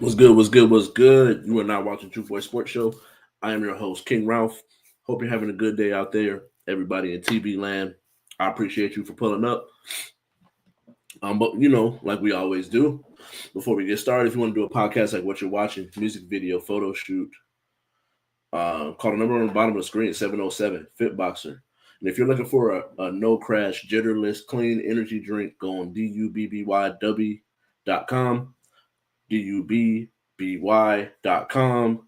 What's good? What's good? What's good? You are now watching True Boy Sports Show. I am your host, King Ralph. Hope you're having a good day out there, everybody in TV land. I appreciate you for pulling up. But like we always do, before we get started, if you want to do a podcast like what you're watching, music video, photo shoot, call the number on the bottom of the screen, 707 Fit Boxer. And if you're looking for a no crash, jitterless, clean energy drink, go on DUBBYW.com. DUBBY.com.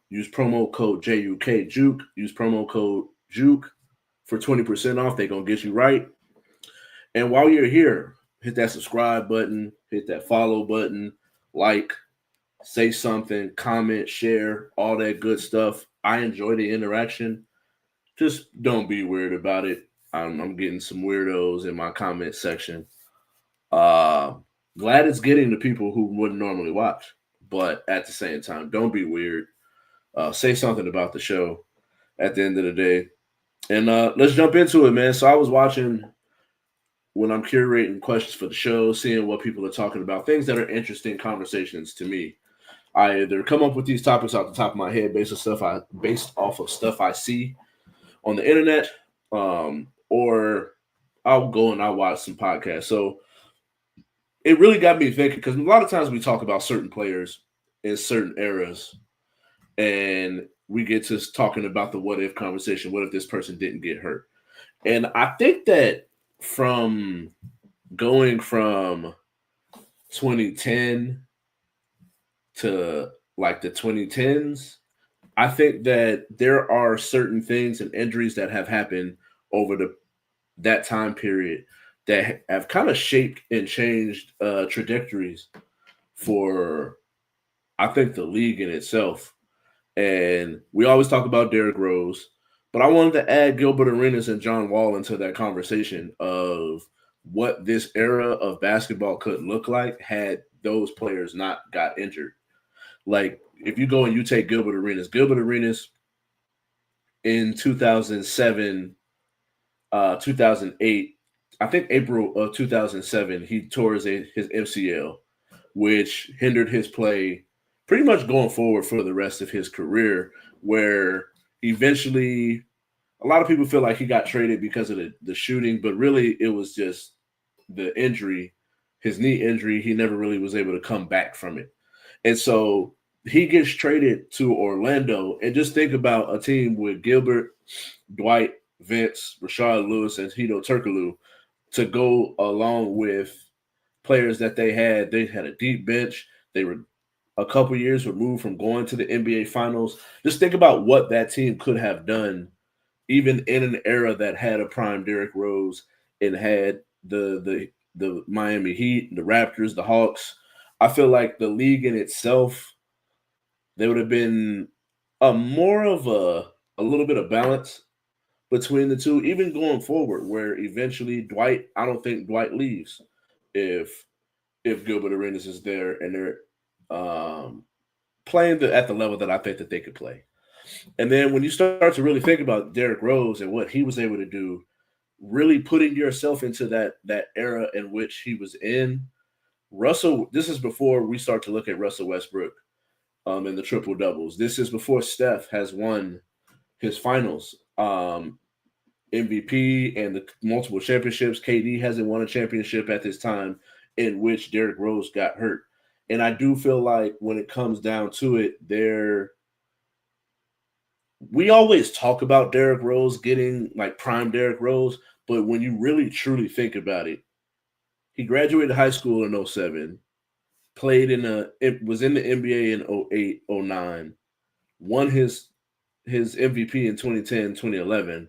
Use promo code JUK Juke. Use promo code Juke for 20% off. They're going to get you right. And while you're here, hit that subscribe button, hit that follow button, like, say something, comment, share, all that good stuff. I enjoy the interaction. Just don't be weird about it. I'm getting some weirdos in my comment section. Uh, Glad it's getting to people who wouldn't normally watch, but at the same time, don't be weird. Say something about the show at the end of the day, and let's jump into it, man. So I was watching when I'm curating questions for the show, seeing what people are talking about, things that are interesting conversations to me. I either come up with these topics off the top of my head based off of stuff I see on the internet, or I'll go and I'll watch some podcasts. So it really got me thinking because a lot of times we talk about certain players in certain eras, and we get to talking about the what if conversation. What if this person didn't get hurt? And I think that from going from 2010 to like the 2010s, I think that there are certain things and injuries that have happened over the that time period that have kind of shaped and changed trajectories for I think the league in itself. And we always talk about Derrick Rose, but I wanted to add Gilbert Arenas and John Wall into that conversation of what this era of basketball could look like had those players not got injured. Like if you go and you take Gilbert Arenas in 2007, 2008, I think April of 2007, he tore his MCL, which hindered his play pretty much going forward for the rest of his career. Where eventually, a lot of people feel like he got traded because of the shooting, but really it was just the injury, his knee injury. He never really was able to come back from it. And so he gets traded to Orlando. And just think about a team with Gilbert, Dwight, Vince, Rashard Lewis, and Hito Turkoglu to go along with players that they had. They had a deep bench. They were a couple years removed from going to the NBA Finals. Just think about what that team could have done, even in an era that had a prime Derrick Rose and had the Miami Heat, the Raptors, the Hawks. I feel like the league in itself, there would have been a more of a little bit of balance between the two, even going forward, where eventually Dwight, I don't think Dwight leaves if Gilbert Arenas is there and they're playing at the level that I think that they could play. And then when you start to really think about Derrick Rose and what he was able to do, really putting yourself into that era in which he was in. Russell, this is before we start to look at Russell Westbrook in the triple doubles. This is before Steph has won his finals MVP and the multiple championships. KD hasn't won a championship at this time in which Derrick Rose got hurt. And I do feel like when it comes down to it, we always talk about Derrick Rose getting like prime Derrick Rose, but when you really truly think about it, he graduated high school in '07, played it was in the NBA in '08, '09, won his MVP in 2010, 2011,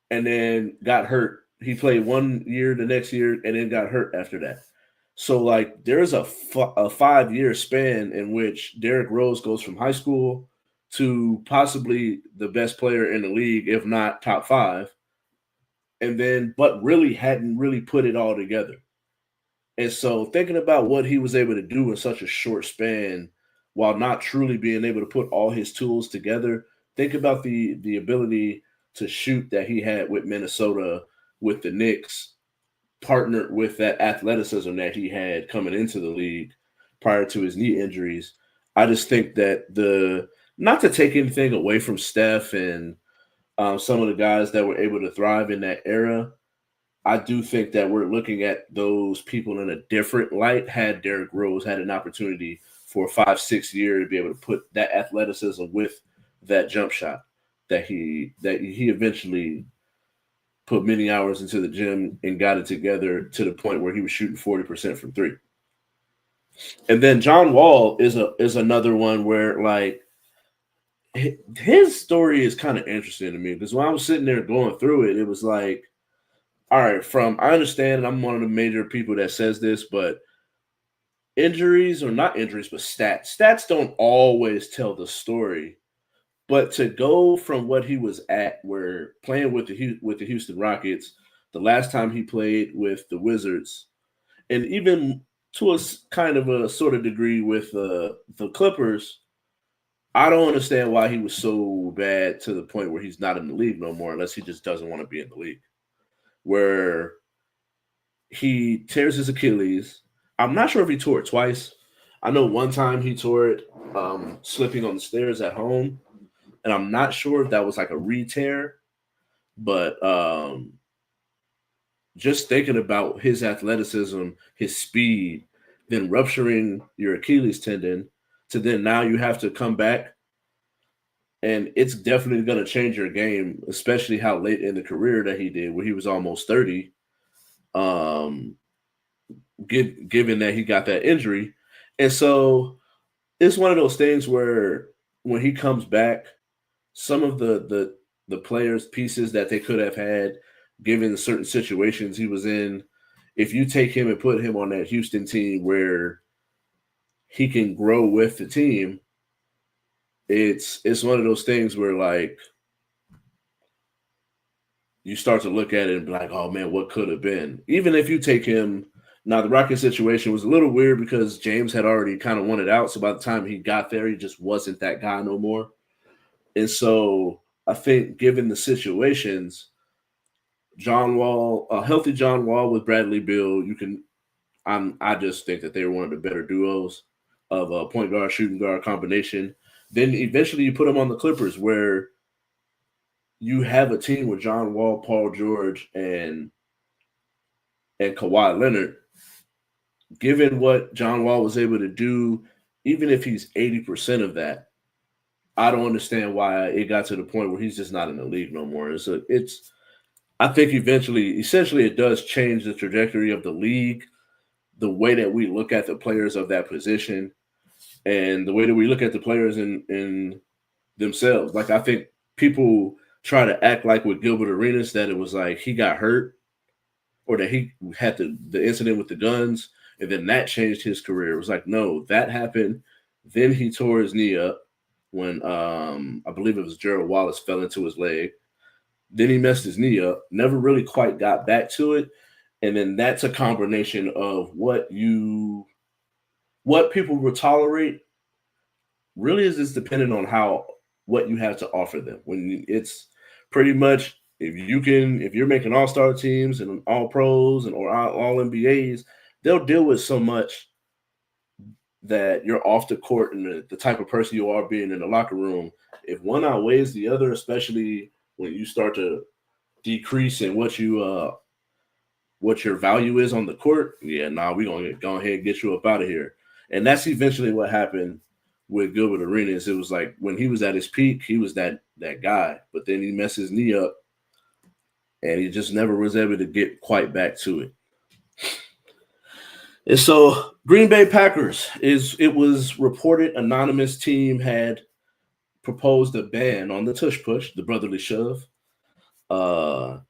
and then got hurt. He played 1 year the next year and then got hurt after that. So like there's a 5 year span in which Derrick Rose goes from high school to possibly the best player in the league, if not top five, and then but really hadn't really put it all together. And so thinking about what he was able to do in such a short span while not truly being able to put all his tools together, think about the ability to shoot that he had with Minnesota, with the Knicks, partnered with that athleticism that he had coming into the league prior to his knee injuries. I just think that not to take anything away from Steph and some of the guys that were able to thrive in that era, I do think that we're looking at those people in a different light. Had Derrick Rose had an opportunity for 5, 6 year to be able to put that athleticism with that jump shot that he eventually put many hours into the gym and got it together to the point where he was shooting 40% from three. And then John Wall is another one where like his story is kind of interesting to me because when I was sitting there going through it, it was like, all right, from I understand, and I'm one of the major people that says this, but injuries or not injuries, but stats don't always tell the story. But to go from what he was at, where playing with the Houston Rockets, the last time he played with the Wizards, and even to a kind of a sort of degree with the Clippers, I don't understand why he was so bad to the point where he's not in the league no more, unless he just doesn't want to be in the league. Where he tears his Achilles. I'm not sure if he tore it twice. I know one time he tore it slipping on the stairs at home, and I'm not sure if that was like a re-tear, but just thinking about his athleticism, his speed, then rupturing your Achilles tendon, to then now you have to come back, and it's definitely going to change your game, especially how late in the career that he did, where he was almost 30. Um, given that he got that injury, and so it's one of those things where when he comes back, some of the players pieces that they could have had, given certain situations he was in, if you take him and put him on that Houston team where he can grow with the team, it's one of those things where like you start to look at it and be like, oh man, what could have been? Even if you take him now, the Rocket situation was a little weird because James had already kind of wanted out. So by the time he got there, he just wasn't that guy no more. And so I think, given the situations, John Wall, a healthy John Wall with Bradley Beal, I just think that they were one of the better duos of a point guard, shooting guard combination. Then eventually you put them on the Clippers, where you have a team with John Wall, Paul George, and Kawhi Leonard. Given what John Wall was able to do, even if he's 80% of that, I don't understand why it got to the point where he's just not in the league no more. I think essentially, it does change the trajectory of the league, the way that we look at the players of that position, and the way that we look at the players in themselves. Like I think people try to act like with Gilbert Arenas that it was like he got hurt or that he had the incident with the guns and then that changed his career. It was like, no, that happened. Then he tore his knee up when I believe it was Gerald Wallace fell into his leg. Then he messed his knee up, never really quite got back to it. And then that's a combination of what people will tolerate really is just dependent on what you have to offer them. When it's pretty much if you're making all-star teams and all pros and or all NBAs, they'll deal with so much that you're off the court and the type of person you are being in the locker room. If one outweighs the other, especially when you start to decrease in what your value is on the court, yeah, we're gonna go ahead and get you up out of here. And that's eventually what happened with Gilbert Arenas. It was like when he was at his peak, he was that guy, but then he messed his knee up and he just never was able to get quite back to it. And so Green Bay Packers it was reported anonymous team had proposed a ban on the tush push, the brotherly shove. But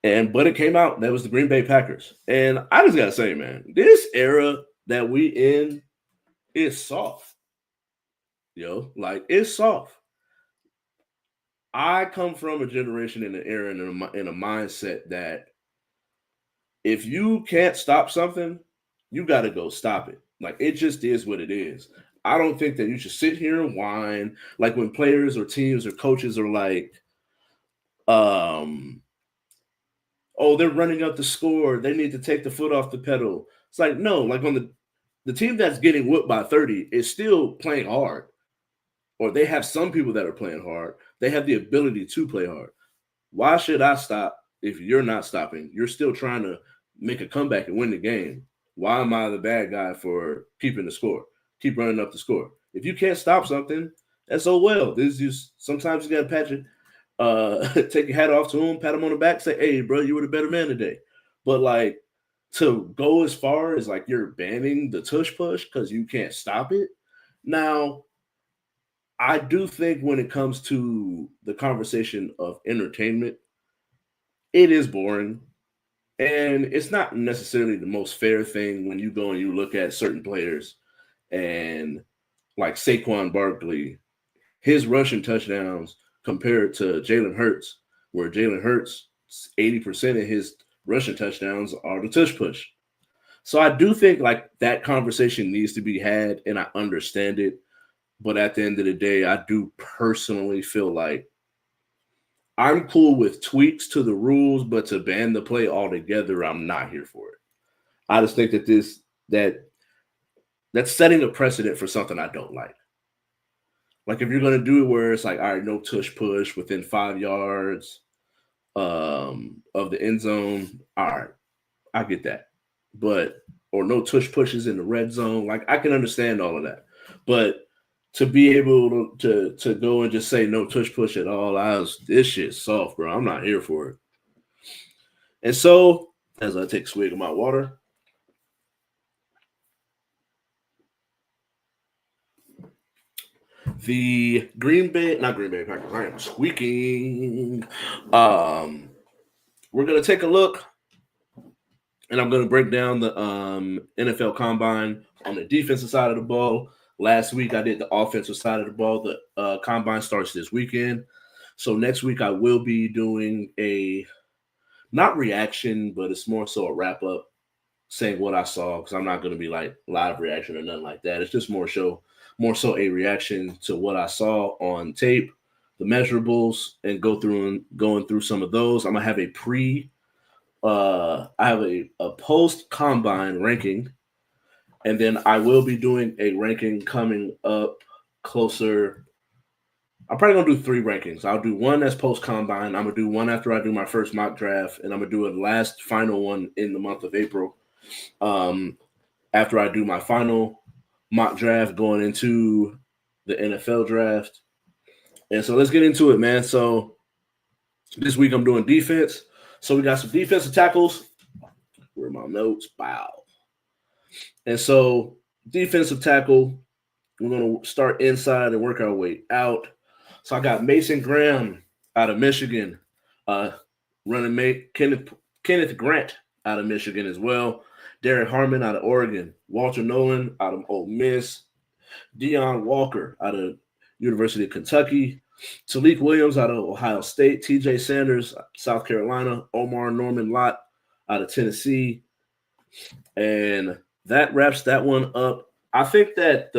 it came out that was the Green Bay Packers. And I just gotta say, man, this era that we in is soft. Like it's soft. I come from a generation in an era in a mindset that if you can't stop something, you got to go stop it. Like it just is what it is. I don't think that you should sit here and whine like when players or teams or coaches are like, oh, they're running up the score. They need to take the foot off the pedal. It's like, no, like the team that's getting whooped by 30 is still playing hard, or they have some people that are playing hard. They have the ability to play hard. Why should I stop if you're not stopping? You're still trying to make a comeback and win the game. Why am I the bad guy for keeping the score? Keep running up the score. If you can't stop something, that's oh well. This is just sometimes you gotta patch it, take your hat off to him, pat him on the back, say, hey, bro, you were the better man today. But like to go as far as like you're banning the tush push because you can't stop it. Now, I do think when it comes to the conversation of entertainment, it is boring. And it's not necessarily the most fair thing when you go and you look at certain players and like Saquon Barkley, his rushing touchdowns compared to Jalen Hurts, where Jalen Hurts, 80% of his rushing touchdowns are the tush push. So I do think like that conversation needs to be had, and I understand it. But at the end of the day, I do personally feel like I'm cool with tweaks to the rules, but to ban the play altogether, I'm not here for it. I just think that that's setting a precedent for something I don't like. Like if you're gonna do it where it's like, all right, no tush push within 5 yards of the end zone, all right, I get that. But or no tush pushes in the red zone, like I can understand all of that. But to be able to go and just say no tush push at all, this shit's soft, bro. I'm not here for it. And so, as I take a swig of my water, the not Green Bay Packers, I am squeaking. We're gonna take a look, and I'm gonna break down the NFL Combine on the defensive side of the ball. Last week I did the offensive side of the ball. The Combine starts this weekend. So next week I will be doing a not reaction, but it's more so a wrap up saying what I saw, because I'm not going to be like live reaction or nothing like that. It's just more so a reaction to what I saw on tape, the measurables, and going through some of those. I'm gonna have I have a post combine ranking, and then I will be doing a ranking coming up closer. I'm probably gonna do 3 rankings. I'll do one that's post combine. I'm gonna do one after I do my first mock draft, and I'm gonna do a last final one in the month of April. After I do my final mock draft going into the NFL draft. And so let's get into it, man. So this week I'm doing defense. So we got some defensive tackles. Where are my notes? Wow. And so defensive tackle, we're going to start inside and work our way out. So I got Mason Graham out of Michigan, running mate Kenneth Grant out of Michigan as well. Derek Harmon out of Oregon, Walter Nolan out of Ole Miss, Deion Walker out of University of Kentucky, Talik Williams out of Ohio State, TJ Sanders, South Carolina, Omar Norman Lott out of Tennessee. And that wraps that one up. I think that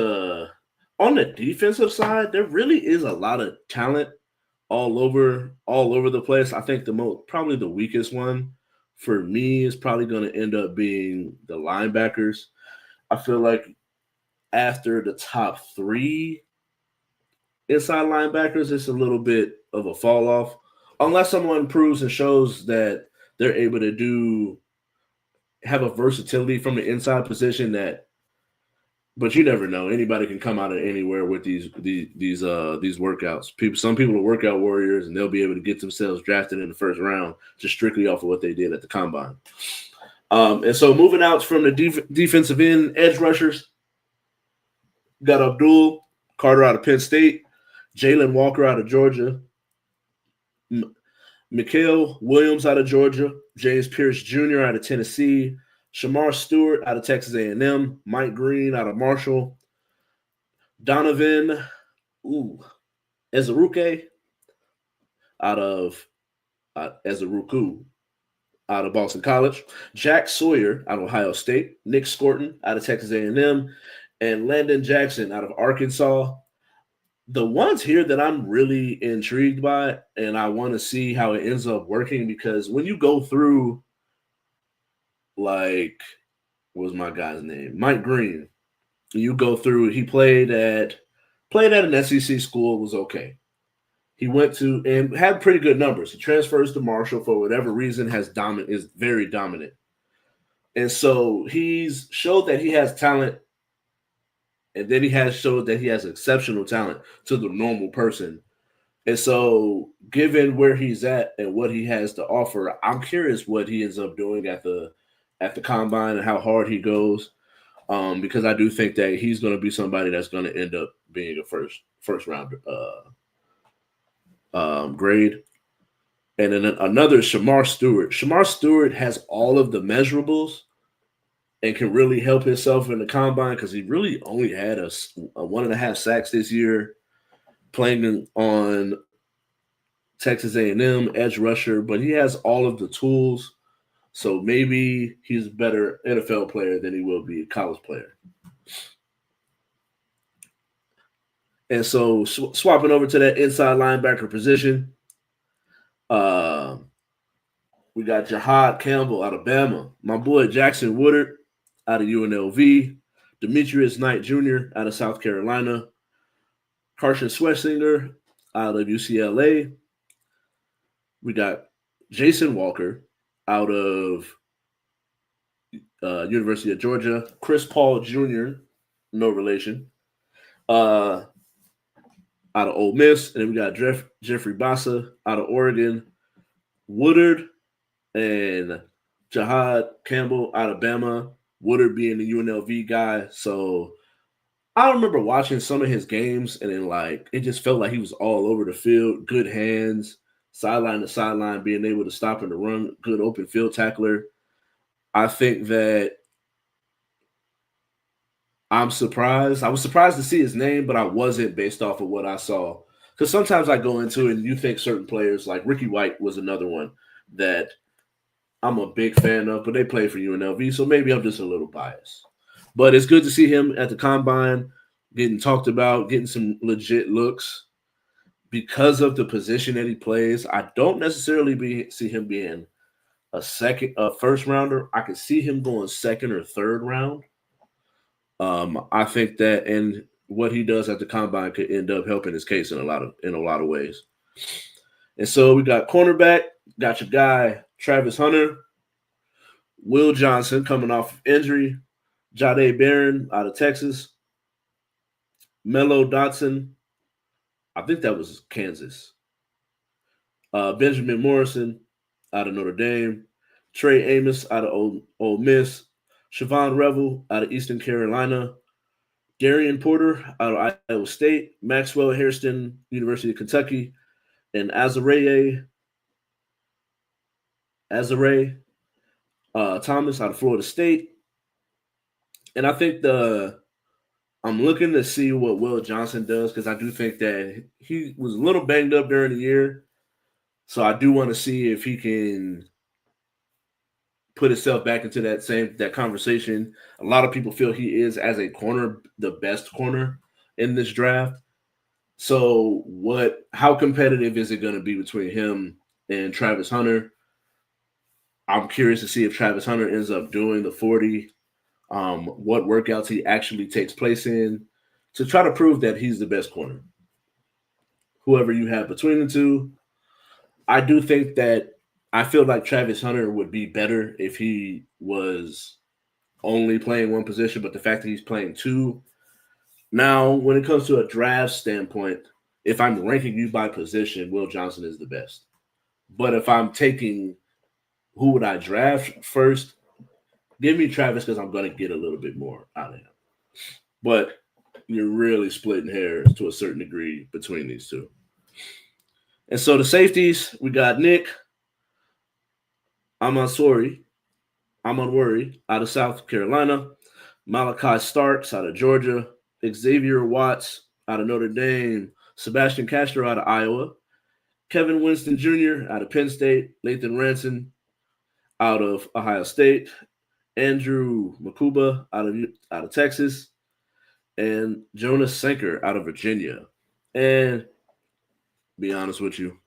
on the defensive side, there really is a lot of talent all over the place. I think probably the weakest one for me is probably going to end up being the linebackers. I feel like after the top 3 inside linebackers, it's a little bit of a fall off, unless someone proves and shows that they're able to have a versatility from the inside position but you never know. Anybody can come out of anywhere with these workouts. Some people are workout warriors, and they'll be able to get themselves drafted in the first round just strictly off of what they did at the combine. And so moving out from the defensive end edge rushers, got Abdul Carter out of Penn State, Jalen Walker out of Georgia, Mikael Williams out of Georgia, James Pierce Jr. out of Tennessee, Shamar Stewart out of Texas A&M, Mike Green out of Marshall, Donovan Ezeruke out of Ezeruku out of Boston College, Jack Sawyer out of Ohio State, Nick Scorton out of Texas A&M, and Landon Jackson out of Arkansas. The ones here that I'm really intrigued by, and I want to see how it ends up working, because when you go through, like, what was my guy's name? Mike Green. You go through. He played at an SEC school. Was okay. He went to and had pretty good numbers. He transfers to Marshall for whatever reason. Is very dominant, and so he's showed that he has talent, and then he has showed that he has exceptional talent to the normal person. And so, given where he's at and what he has to offer, I'm curious what he ends up doing at the combine and how hard he goes. Because I do think that he's going to be somebody that's going to end up being a first round grade. And then another Shamar Stewart. Shamar Stewart has all of the measurables and can really help himself in the combine because he really only had a 1.5 sacks this year, playing on Texas A&M edge rusher, but he has all of the tools. So maybe he's a better NFL player than he will be a college player. And so swapping over to that inside linebacker position, uh, we got Jahad Campbell out of Bama, my boy Jackson Woodard out of UNLV, Demetrius Knight Jr. out of South Carolina, Carson Swessinger out of UCLA. We got Jason Walker out of University of Georgia, Chris Paul Jr., no relation, out of Ole Miss, and then we got Jeffrey Bassa out of Oregon, Woodard and Jahad Campbell out of Bama. Woodard being the UNLV guy, so I remember watching some of his games, and then it just felt like he was all over the field, good hands, sideline to sideline, being able to stop in the run, good open field tackler. I think that I'm surprised. I was surprised to see his name, but I wasn't based off of what I saw. Because sometimes I go into it and you think certain players, like Ricky White was another one that I'm a big fan of, but they play for UNLV, so maybe I'm just a little biased. But it's good to see him at the combine, getting talked about, getting some legit looks because of the position that he plays. I don't necessarily see him being a first rounder. I could see him going second or third round. I think that and what he does at the combine could end up helping his case in a lot of ways. And so we got cornerback, got your guy Travis Hunter, Will Johnson coming off of injury, Jade Barron out of Texas, Melo Dotson, I think that was Kansas, Benjamin Morrison out of Notre Dame, Trey Amos out of Ole Miss, Siobhan Revel out of Eastern Carolina, Darian Porter out of Iowa State, Maxwell Hairston, University of Kentucky, and Azare Thomas out of Florida State. And I think I'm looking to see what Will Johnson does because I do think that he was a little banged up during the year. So I do want to see if he can put himself back into that conversation. A lot of people feel he is as a corner the best corner in this draft. So how competitive is it going to be between him and Travis Hunter? I'm curious to see if Travis Hunter ends up doing the 40, what workouts he actually takes place in to try to prove that he's the best corner. Whoever you have between the two, I do think that I feel like Travis Hunter would be better if he was only playing one position, but the fact that he's playing two. Now, when it comes to a draft standpoint, if I'm ranking you by position, Will Johnson is the best. But if I'm taking who would I draft first, give me Travis because I'm going to get a little bit more out of him. But you're really splitting hairs to a certain degree between these two. And so the safeties, we got Nick Amansori, Amanwori out of South Carolina, Malachi Starks out of Georgia, Xavier Watts out of Notre Dame, Sebastian Castro out of Iowa, Kevin Winston Jr. out of Penn State, Lathan Ranson out of Ohio State, Andrew Makuba out of Texas, and Jonas Sanker out of Virginia. And be honest with you,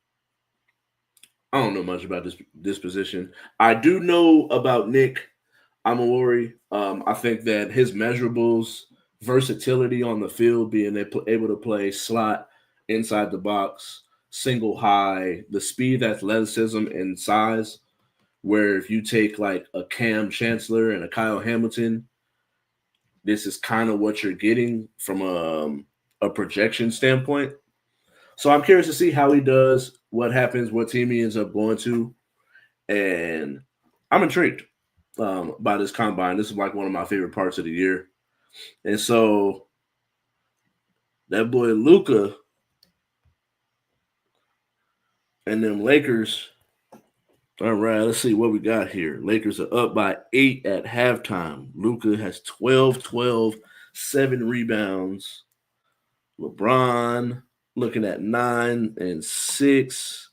I don't know much about this position. I do know about Nick Amawori. I think that his measurables versatility on the field, being able to play slot, inside the box, single high, the speed, athleticism, and size. Where if you take like a Cam Chancellor and a Kyle Hamilton, this is kind of what you're getting from a projection standpoint. So I'm curious to see how he does, what happens, what team he ends up going to, and I'm intrigued by this combine. This is like one of my favorite parts of the year, and so that boy Luka and them Lakers. All right, let's see what we got here. Lakers are up by 8 at halftime. Luka has 12, 12, 7 rebounds. LeBron looking at 9 and 6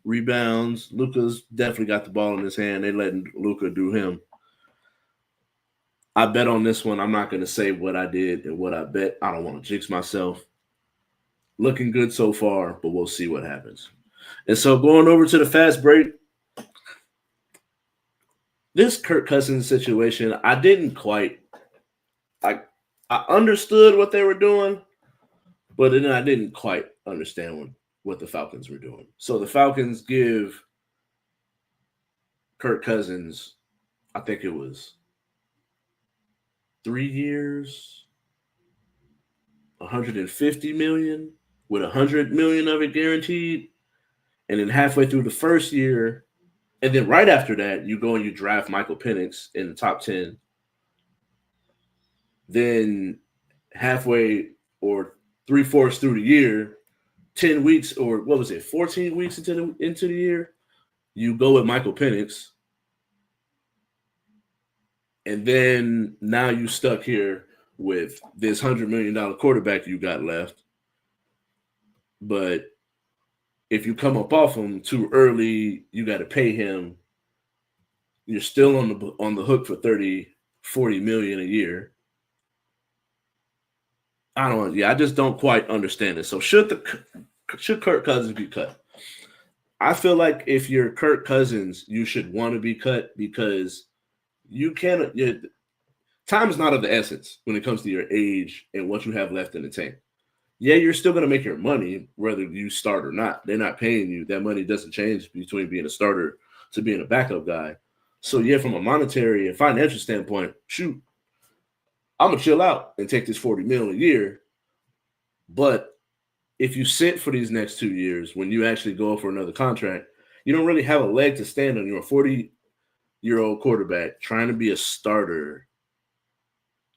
rebounds. Luka's definitely got the ball in his hand. They letting Luka do him. I bet on this one. I'm not going to say what I did and what I bet. I don't want to jinx myself. Looking good so far, but we'll see what happens. And so going over to the fast break, this Kirk Cousins situation, I didn't quite. I understood what they were doing, but then I didn't quite understand what the Falcons were doing. So the Falcons give Kirk Cousins, I think it was 3 years, 150 million, with 100 million of it guaranteed. And then halfway through the first year, and then right after that, you go and you draft Michael Penix in the top 10. Then halfway or 3/4 through the year, 10 weeks or what was it, 14 weeks into the year, you go with Michael Penix. And then now you stuck here with this $100 million quarterback you got left. But if you come up off him too early, you got to pay him. You're still on the hook for 30, 40 million a year. I just don't quite understand it. So should Kirk Cousins be cut? I feel like if you're Kirk Cousins, you should want to be cut because you cannot. Time is not of the essence when it comes to your age and what you have left in the tank. Yeah, you're still going to make your money whether you start or not. They're not paying you. That money doesn't change between being a starter to being a backup guy. So yeah, from a monetary and financial standpoint, shoot, I'm gonna chill out and take this 40 mil a year. But if you sit for these next 2 years, when you actually go for another contract, you don't really have a leg to stand on. You're a 40-year-old quarterback trying to be a starter,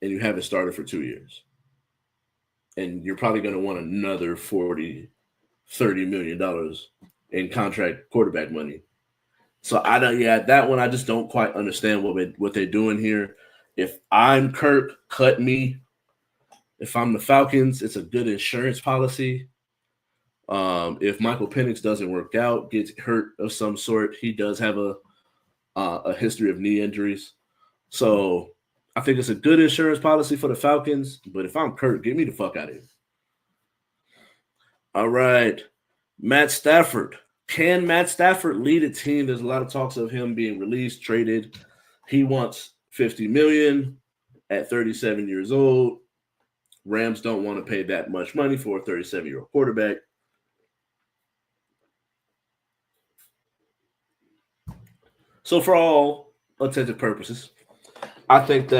and you haven't started for 2 years. And you're probably going to want another $40, $30 million in contract quarterback money. So that one I just don't quite understand what they're doing here. If I'm Kirk, cut me. If I'm the Falcons, it's a good insurance policy. If Michael Penix doesn't work out, gets hurt of some sort, he does have a history of knee injuries. So I think it's a good insurance policy for the Falcons. But if I'm Kirk, get me the fuck out of here. All right. Matt Stafford. Can Matt Stafford lead a team? There's a lot of talks of him being released, traded. He wants $50 million at 37 years old. Rams don't want to pay that much money for a 37-year-old quarterback. So for all intents and purposes, I think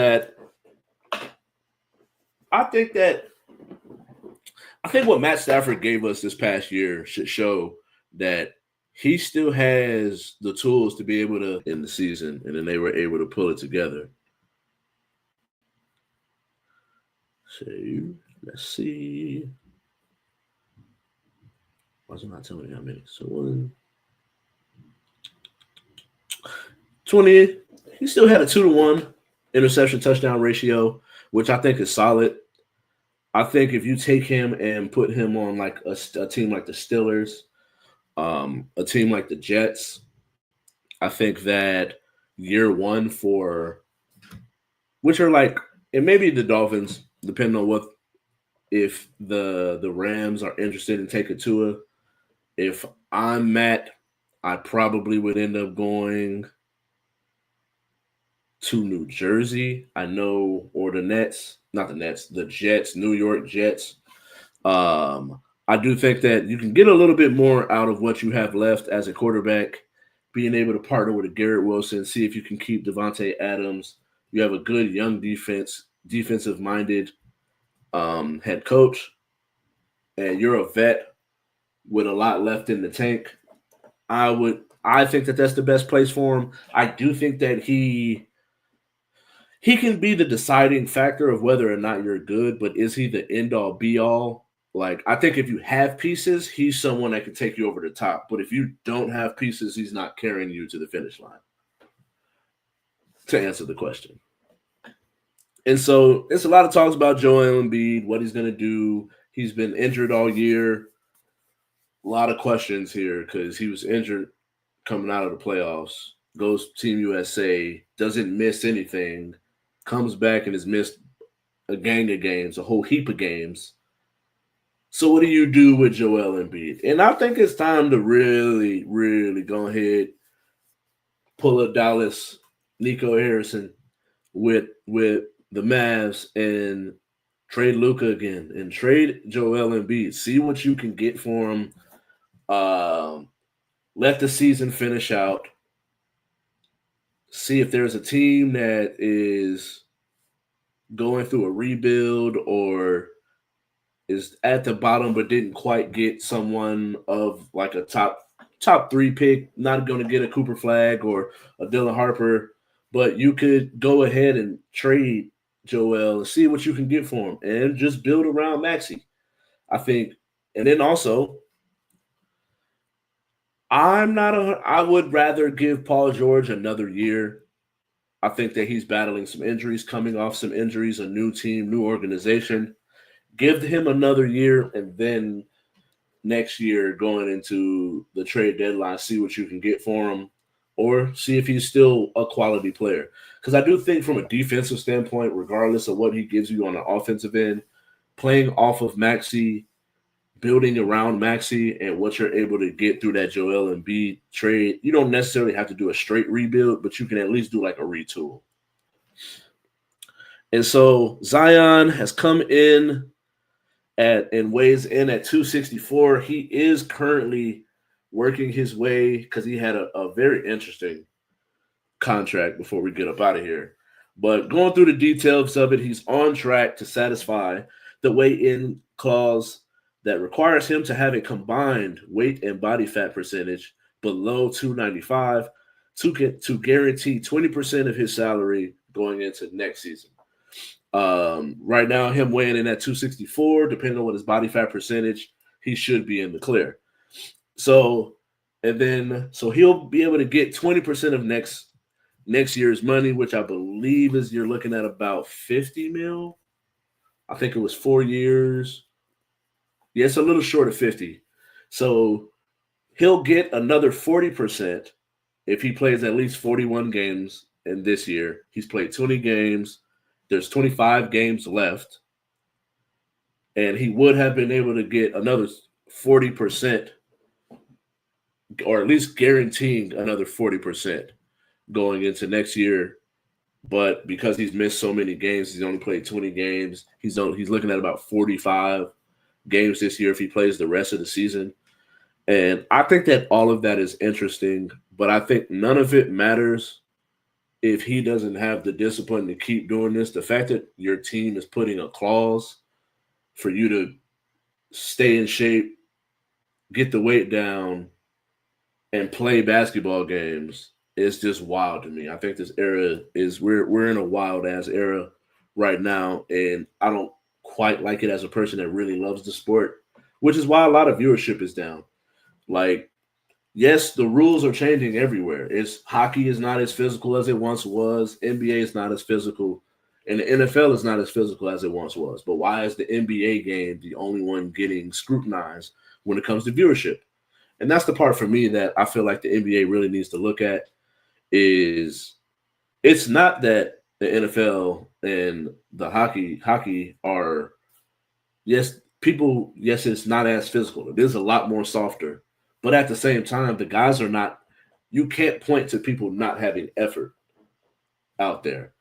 what Matt Stafford gave us this past year should show that he still has the tools to be able to in the season, and then they were able to pull it together. So let's see. Why is it not telling me how many? So 20. He still had a 2-to-1 interception touchdown ratio, which I think is solid. I think if you take him and put him on like a team like the Steelers, a team like the Jets, I think that year one which are like, and maybe the Dolphins, depending on if the Rams are interested in taking Tua. If I'm Matt, I probably would end up going to New Jersey, or the Nets. not the Nets, the Jets, New York Jets. I do think that you can get a little bit more out of what you have left as a quarterback, being able to partner with a Garrett Wilson, see if you can keep Devontae Adams. You have a good young defensive minded head coach, and you're a vet with a lot left in the tank. I think that that's the best place for him. I do think that he can be the deciding factor of whether or not you're good, but is he the end all be all? Like, I think if you have pieces, he's someone that can take you over the top. But if you don't have pieces, he's not carrying you to the finish line, to answer the question. And so it's a lot of talks about Joel Embiid, what he's going to do. He's been injured all year. A lot of questions here because he was injured coming out of the playoffs, goes to Team USA, doesn't miss anything, comes back and has missed a gang of games, a whole heap of games. So what do you do with Joel Embiid? And I think it's time to really, really go ahead, pull up Dallas, Nico Harrison with the Mavs and trade Luka again and trade Joel Embiid. See what you can get for him. Let the season finish out. See if there's a team that is going through a rebuild or is at the bottom but didn't quite get someone of like a top 3 pick, not going to get a Cooper Flag or a Dylan Harper, but you could go ahead and trade Joel and see what you can get for him and just build around Maxey. I think, and then also I would rather give Paul George another year. I think that he's battling some injuries, coming off some injuries, a new team, new organization. Give him another year, and then next year going into the trade deadline, see what you can get for him, or see if he's still a quality player. Because I do think from a defensive standpoint, regardless of what he gives you on the offensive end, playing off of Maxey, building around Maxey and what you're able to get through that Joel Embiid trade, you don't necessarily have to do a straight rebuild, but you can at least do like a retool. And so Zion has come in and weighs in at 264. He is currently working his way because he had a very interesting contract before we get up out of here. But going through the details of it, he's on track to satisfy the weigh-in clause that requires him to have a combined weight and body fat percentage below 295 to guarantee 20% of his salary going into next season. Right now, him weighing in at 264, depending on what his body fat percentage, he should be in the clear. So he'll be able to get 20% of next year's money, which I believe is you're looking at about 50 mil. I think it was 4 years. Yeah, it's a little short of 50. So he'll get another 40% if he plays at least 41 games in this year. He's played 20 games. There's 25 games left. And he would have been able to get another 40%, or at least guaranteeing another 40% going into next year. But because he's missed so many games, he's only played 20 games. He's looking at about 45 games this year if he plays the rest of the season. And I think that all of that is interesting, but I think none of it matters if he doesn't have the discipline to keep doing this. The fact that your team is putting a clause for you to stay in shape, get the weight down, and play basketball games is just wild to me. I think this era we're in a wild ass era right now, and I don't quite like it as a person that really loves the sport, which is why a lot of viewership is down. Like, yes, the rules are changing everywhere. Hockey is not as physical as it once was. NBA is not as physical, and the NFL is not as physical as it once was. But why is the NBA game the only one getting scrutinized when it comes to viewership? And that's the part for me that I feel like the NBA really needs to look at. Is it's not that the NFL and the hockey are, yes, it's not as physical. It is a lot more softer. But at the same time, the guys are not, you can't point to people not having effort out there.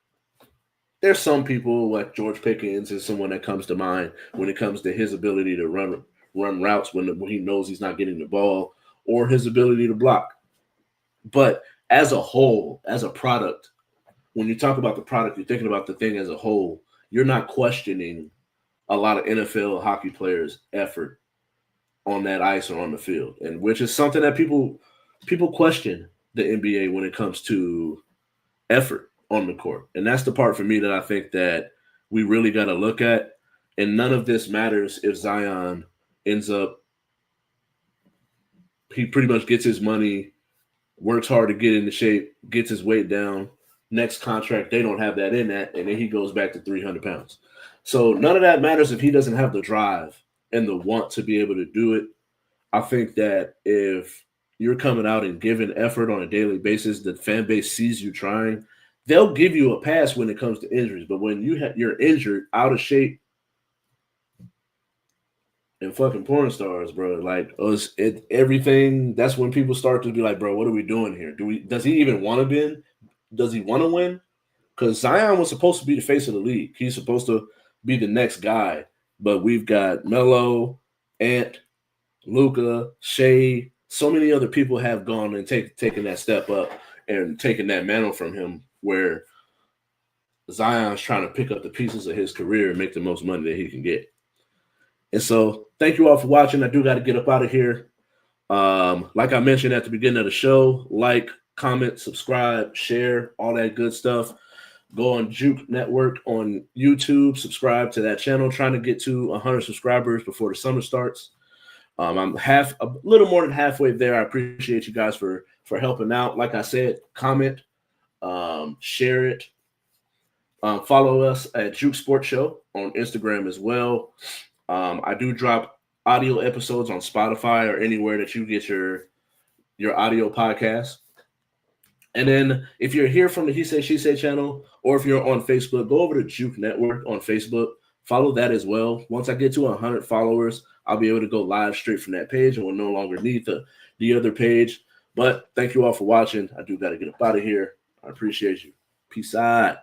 there's some people like George Pickens is someone that comes to mind when it comes to his ability to run routes when he knows he's not getting the ball, or his ability to block. But as a whole, as a product, when you talk about the product, you're thinking about the thing as a whole. You're not questioning a lot of NFL hockey players' effort on that ice or on the field, and which is something that people question the NBA when it comes to effort on the court. And that's the part for me that I think that we really got to look at. And none of this matters if Zion ends up, he pretty much gets his money, works hard to get into shape, gets his weight down. Next contract, they don't have that in that, and then he goes back to 300 pounds. So none of that matters if he doesn't have the drive and the want to be able to do it. I think that if you're coming out and giving effort on a daily basis, the fan base sees you trying, they'll give you a pass when it comes to injuries. But when you're injured, out of shape, and fucking porn stars, bro, like everything. That's when people start to be like, bro, what are we doing here? Does he even want to win? Does he want to win? Because Zion was supposed to be the face of the league. He's supposed to be the next guy. But we've got Melo, Ant, Luka, Shea. So many other people have gone and taken that step up and taken that mantle from him, where Zion's trying to pick up the pieces of his career and make the most money that he can get. And so thank you all for watching. I do got to get up out of here. Like I mentioned at the beginning of the show, like, comment, subscribe, share, all that good stuff. Go on Juke Network on YouTube, subscribe to that channel. Trying to get to 100 subscribers before the summer starts. I'm a little more than halfway there. I appreciate you guys for helping out. Like I said, comment, share it. Follow us at Juke Sports Show on Instagram as well. I do drop audio episodes on Spotify or anywhere that you get your audio podcast. And then if you're here from the He Say, She Say channel, or if you're on Facebook, go over to Juke Network on Facebook. Follow that as well. Once I get to 100 followers, I'll be able to go live straight from that page and will no longer need the other page. But thank you all for watching. I do got to get up out of here. I appreciate you. Peace out.